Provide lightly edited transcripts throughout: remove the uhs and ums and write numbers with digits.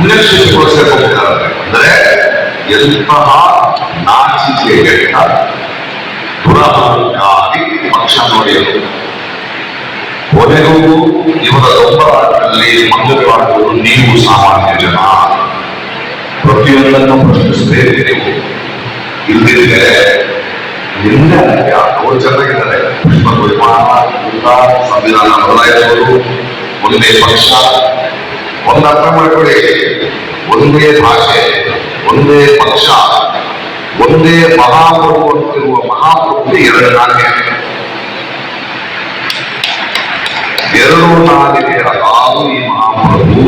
ಸಂರಕ್ಷಿಸಿಗೊಳಿಸಬೇಕು ಅಂದ್ರೆ ಎಂತಹ ನಾಚಿಕೆಗೆಟ್ಟ ದುರಹಂಕಾರಿ ಪಕ್ಷ ನೋಡಿ. ಕೊನೆಗೂ ಇವರ ದೊಂಬರಾಟದಲ್ಲಿ ಮಂಗಲವಾಗುವುದು ನೀವು ಸಾಮಾನ್ಯ ಜನ. ಪ್ರತಿಯೊಂದನ್ನು ಪ್ರಶ್ನಿಸಬೇಕು ನೀವು. ಇಲ್ಲಿದ್ರೆ ನಿನ್ನೆ ಯಾರೋ ಚೆನ್ನಾಗಿದ್ದಾರೆ. ಪುಷ್ಪ ವಿಮಾನ ಸಂವಿಧಾನ ಬದಲಾಯಿಸುವುದು ಒಂದೇ ಪಕ್ಷ. ಒಂದು ಅರ್ಥ ಮಾಡಿಕೊಳ್ಳಿ, ಒಂದೇ ಭಾಷೆ, ಒಂದೇ ಪಕ್ಷ, ಒಂದೇ ಮಹಾಪ್ರಭು ಅಂತಿರುವ ಮಹಾಪ್ರಭು ಎರಡು ನಾಣ್ಯ, ಎರಡು ನಾಲಿಗೆಯ ಹಾಲು ಈ ಮಹಾಪ್ರಭು.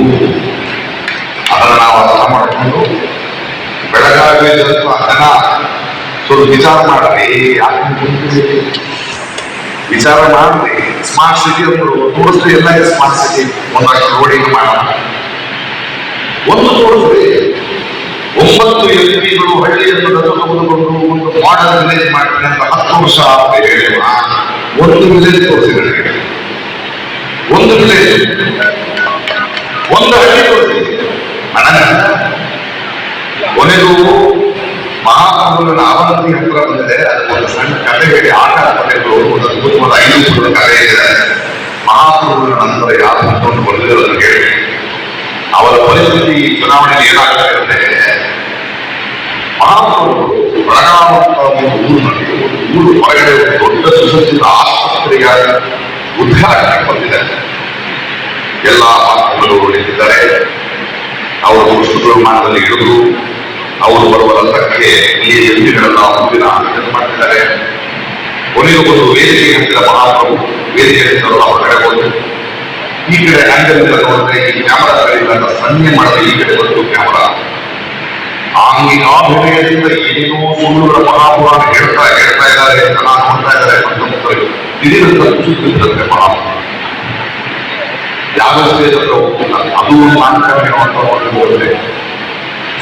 ಅದನ್ನು ನಾವು ಅರ್ಥ ಮಾಡಿಕೊಂಡು ಬೆಳಗಾವಿ ಸ್ವಲ್ಪ ಜನ ಸ್ವಲ್ಪ ವಿಚಾರ ಮಾಡ್ರಿ. ಯಾಕೆ ವಿಚಾರ ಮಾಡ್ರಿ. ಸ್ಮಾರ್ಟ್ ಸಿಟಿ ಅಂದ್ರು ತೋರಿಸ್ರಿ, ಎಲ್ಲ ಸ್ಮಾರ್ಟ್ ಸಿಟಿ ಒಂದಷ್ಟು ರೋಡಿಂಗ್ ಮಾಡೋಣ. ಒಂದು ತೋರಿಸ್ರಿ, 9 ಎಂಪಿಗಳು ಹಳ್ಳಿಯನ್ನು ತೆಗೆದುಕೊಂಡು ಒಂದು ಮಾಡಲ್ ವಿಲೇಜ್ ಮಾಡ್ತೀನಿ ಅಂತ 10 ವರ್ಷ ಹೇಳುವ ಒಂದು ವಿಲೇಜ್ ತೋರಿಸಿದ್ರೆ, ಒಂದು ವಿಲೇಜ್, ಒಂದು ಹಳ್ಳಿ ತೋರಿಸಿ. ಕೊನೆಗೂ ಮಹಾಪ್ರಭುವಿನ ಅವನತಿ ಹತ್ರ ಬಂದಿದೆ. ಅದಕ್ಕೊಂದು ಸಣ್ಣ ಕಥೆ ಹೇಳಿ ಆಟ ಪಡೆಗಳು ಒಂದು ಅದ್ಭುತವಾದ 5 ಪುಟದ ಕಥೆ ಇದೆ. ಮಹಾಪ್ರಭುವಿನ ನಂತರ ಯಾರು ಹಂತವನ್ನು ಬರೆದಿರೋ ಅದನ್ನು ಹೇಳಿ. ಅವರ ಪರಿಸ್ಥಿತಿ ಚುನಾವಣೆಯಲ್ಲಿ ಏನಾಗ್ತದೆ ಅಂದ್ರೆ, ಮಹಾಪ್ರಭು ಬೆಳಗಾವ ಒಂದು ಊರಿನಲ್ಲಿ ಒಂದು ಊರು ಹೊರಗಡೆ ದೊಡ್ಡ ಸುಸಜ್ಜಿತ ಆಸ್ಪತ್ರೆಯ ಉದ್ಘಾಟನೆ ಬಂದಿದೆ. ಎಲ್ಲ ಮಾಧ್ಯಮಗಳು ನಿಂತಿದ್ದಾರೆ. ಅವರು ಪುಷ್ಪ ವಿಮಾನದಲ್ಲಿ ಇಳಿದು ಅವರು ಬರುವ ರಥಕ್ಕೆ ಈ ಎಂಪಿಗಳೆಲ್ಲ ಮುಂದಿನ ಮಾಡ್ತಿದ್ದಾರೆ. ಕೊನೆಗೂ ಒಂದು ವೇದಿಕೆ ಹತ್ತಿರ ಮಹಾಪ್ರಭು ವೇದಿಕೆ ಹೊರಗಡೆ ಹೋದ್ರು. ಈ ಕಡೆ ಆಂಗಲ್ ನೋಡಿದ್ರೆ ಈ ಕ್ಯಾಮರಾಗಳಿಂದ ಸನ್ನೆ ಮಾಡಿದ್ರೆ ಈ ಕಡೆ ಬಂತು ಕ್ಯಾಮರಾ. ಆಂಗಿಕಾಭಿನಯದಿಂದ ಏನೇನೋ ಸುಳ್ಳುಗಳ ಮಹಾಪುರಾಣ ಹೇಳ್ತಾ ಇದ್ದಾರೆ, ಜನ ನೋಡ್ತಾ ಇದ್ದಾರೆ. ಇದರಿಂದ ಕುಸಿದಂತೆ ಮಹಾಪ್ರಭು ಯಾವ ಸ್ಟೇಜ್ ಹತ್ರ ಹೋಗ್ತಿಲ್ಲ. ಅದು ಒಂದು ನಾಟಕ ಹೋದ್ರೆ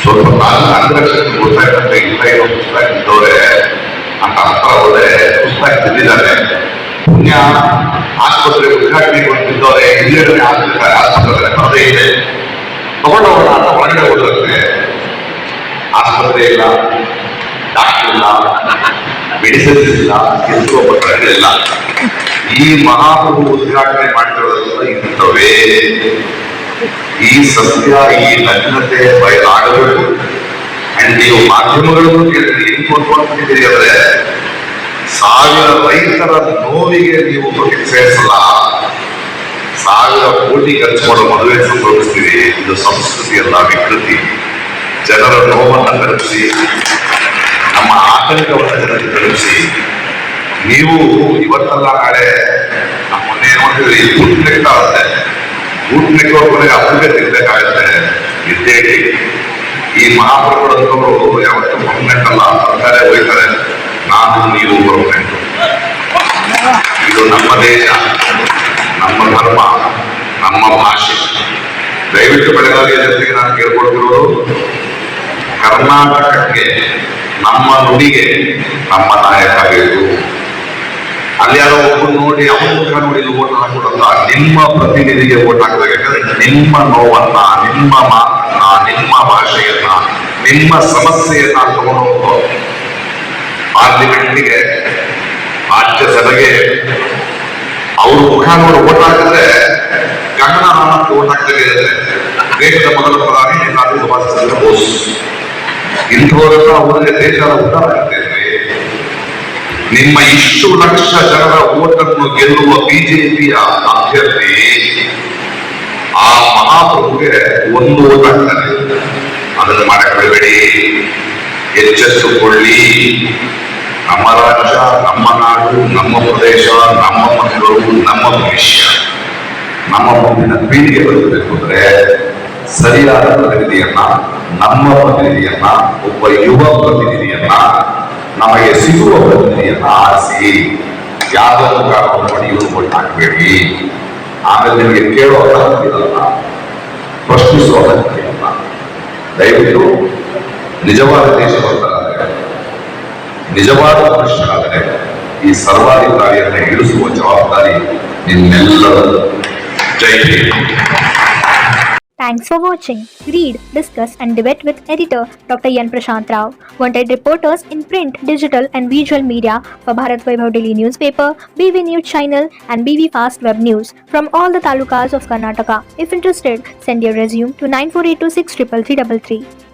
ಸ್ವಲ್ಪ ಕಾಲ ಅಂಗರಕ್ಷಣೆ ಗೊತ್ತಾಯ್ತಂತೆ. ಇಲ್ಲ ಏನೋ ಪುಸ್ತಕ ಇದ್ದವ್ರೆ ಅಂತ ಹತ್ರ ಹೋದ್ರೆ ಪುಸ್ತಕ ತಿಂದಿದ್ದಾರೆ. ಪುಣ್ಯ ಆಸ್ಪತ್ರೆ ಉದ್ಘಾಟನೆ ಬಂದಿದ್ದವ್ರೆ ಇಲ್ಲೇ ಆಸ್ಪತ್ರೆ ಬರದೇ ಇದೆ ತಗೊಂಡವ್ರ ಅಂತ ಹೊರಗಡೆ ಹೋದ್ರೆ ಆಸ್ಪತ್ರೆ ಇಲ್ಲ, ಡಾಕ್ಟರ್ ಇಲ್ಲ, ಮೆಡಿಸಿನ್ಸ್ ಇಲ್ಲ, ಎಷ್ಟು ಇಲ್ಲ. ಈ ಮಹಾಪ್ರಭು ಉದ್ಘಾಟನೆ ಮಾಡ್ತಿರೋದ್ರಿಂದ ಇಂಥವೇ ಈ ಸತ್ಯ, ಈ ನಗ್ನತೆ ಬಯಲಾಗಬೇಕು. ಅಂಡ್ ನೀವು ಮಾಧ್ಯಮಗಳನ್ನು ಕೇಳಿದ್ರೆ ಏನ್ ಕೊಟ್ಕೊಂಡಿದ್ದೀರಿ ಅಂದ್ರೆ, 1000 ರೈತರ ನೋವಿಗೆ ನೀವು ಪ್ರತಿಕ್ರಿಯಿಸಲ್ಲ, 1000 ಕೋಟಿ ಖರ್ಚು ಮಾಡೋ ಮದುವೆ ಸಂಭವಿಸ್ತೀರಿ. ಇದು ಸಂಸ್ಕೃತಿಯಲ್ಲ, ವಿಕೃತಿ. ಜನರ ನೋವನ್ನು ತಲುಪಿಸಿ, ನಮ್ಮ ಆತಂಕವನ್ನು ಜನರಿಗೆ ತಲುಪಿಸಿ, ನೀವು ಇವತ್ತಲ್ಲ ನಾಳೆ ಮೊನ್ನೆ ನೋಡಿದ್ರಿ ಬೂಟ್ ನೆಕ್ ಆಗುತ್ತೆ. ಬೂಟ್ ನೆಕ್ಕೋ ಕೊನೆಗೆ ಅಪ್ಪಗೆ ತಿನ್ಬೇಕಾಗುತ್ತೆ. ಇದ್ದೇಳಿ ಈ ಮಹಾಪ್ರಭುಗಳಂತವರು ಯಾವತ್ತೂ ಪರ್ಮನೆಂಟ್ ಅಲ್ಲ, ಸರ್ಕಾರ ಹೋಗ್ತಾರೆ. ನಾನು ನೀವು ಪರ್ಮನೆಂಟ್. ಇದು ನಮ್ಮ ದೇಶ, ನಮ್ಮ ಧರ್ಮ, ನಮ್ಮ ಭಾಷೆ. ದಯವಿಟ್ಟು ಬೆಳಗಾವಿಯ ಜೊತೆಗೆ ನಾನು ಕೇಳ್ಕೊಳ್ತಿರೋದು, ಕರ್ನಾಟಕಕ್ಕೆ, ನಮ್ಮ ನುಡಿಗೆ ನಮ್ಮ ನಾಯಕ ಬೇಕು. ಅಲ್ಲಿ ಯಾರೋ ಒಬ್ಬರು ನೋಡಿ ಅವನ ಮುಖ ನೋಡಿ ಓಟ್ ಹಾಕೋದಲ್ಲ, ನಿಮ್ಮ ಪ್ರತಿನಿಧಿಗೆ ಓಟ್ ಹಾಕಬೇಕು. ಯಾಕಂದ್ರೆ ನಿಮ್ಮ ನೋವನ್ನ, ನಿಮ್ಮ ಮಾತನ್ನ, ನಿಮ್ಮ ಭಾಷೆಯನ್ನ, ನಿಮ್ಮ ಸಮಸ್ಯೆಯನ್ನ ತಗೊಂಡು ಪಾರ್ಲಿಮೆಂಟ್ಗೆ, ರಾಜ್ಯಸಭೆಗೆ ಅವ್ರ ಮುಖ ನೋಡಿ ಓಟ್ ಹಾಕಿದ್ರೆ ಗಗನ ನಾಮಕ್ಕೆ ಓಟ್ ಹಾಕ್ತದೆ ಇರುತ್ತೆ. ದೇಶದ ಮೊದಲ ಪ್ರಧಾನಿ ನೇತಾಜಿ ಸುಭಾಷ್ ಚಂದ್ರ ಬೋಸ್. ಇಂಥವರೆಲ್ಲ ಅವರಿಗೆ ದೇಶದ ಉದ್ದಾರ ಆಗ್ತದೆ. ನಿಮ್ಮ ಇಷ್ಟು ಲಕ್ಷ ಜನರ ಓಟನ್ನು ಗೆಲ್ಲುವ ಬಿಜೆಪಿಯ ಅಭ್ಯರ್ಥಿ ಆ ಮಹಾಪ್ರಭುಗೆ ಒಂದು ಓಟ್ ಹಾಕ್ತಾರೆ. ಅದನ್ನು ಮಾಡಕ್ಕೆ ಬಿಡಬೇಡಿ, ಎಚ್ಚೆತ್ತುಕೊಳ್ಳಿ. ನಮ್ಮ ರಾಜ್ಯ, ನಮ್ಮ ನಾಡು, ನಮ್ಮ ಪ್ರದೇಶ, ನಮ್ಮ ಮಕ್ಕಳು, ನಮ್ಮ ಭವಿಷ್ಯ, ನಮ್ಮ ಮುಂದಿನ ಪೀಳಿಗೆ ಬರಬೇಕು ಅಂದ್ರೆ ಸರಿಯಾದ ಪ್ರತಿನಿಧಿಯನ್ನ, ನಮ್ಮ ಪ್ರತಿನಿಧಿಯನ್ನ, ಒಬ್ಬ ಯುವ ಪ್ರತಿನಿಧಿಯನ್ನ, ನಮಗೆ ಸಿಗುವ ಪ್ರತಿನಿಧಿಯನ್ನ ಆರಿಸಿ. ಯಾವುದನ್ನು ಕಾರಣವನ್ನು ಮಾಡಿ ಇವರು ಓಟ್ ಹಾಕಬೇಡಿ. ಆಮೇಲೆ ನಿಮಗೆ ಕೇಳೋ ಅಗತ್ಯವಿಲ್ಲ, ಪ್ರಶ್ನಿಸುವ ಅಗತ್ಯವಿಲ್ಲ. ದಯವಿಟ್ಟು ನಿಜವಾದ ದೇಶಭಕ್ತರಾದರೆ, ನಿಜವಾದ ಮನುಷ್ಯರಾದರೆ ಈ ಸರ್ವಾಧಿಕಾರಿಯನ್ನ ಇಳಿಸುವ ಜವಾಬ್ದಾರಿ ನಿಮ್ಮೆಲ್ಲರದ್ದು. ಜೈ Hind. Thanks for watching. Read, discuss, and debate with editor Dr. Yan Prashant Rao. Wanted reporters in print, digital, and visual media for Bharat Vaibhav Daily Newspaper, BV News Channel, and BV Fast Web News from all the talukas of Karnataka. If interested, send your resume to 9482633333.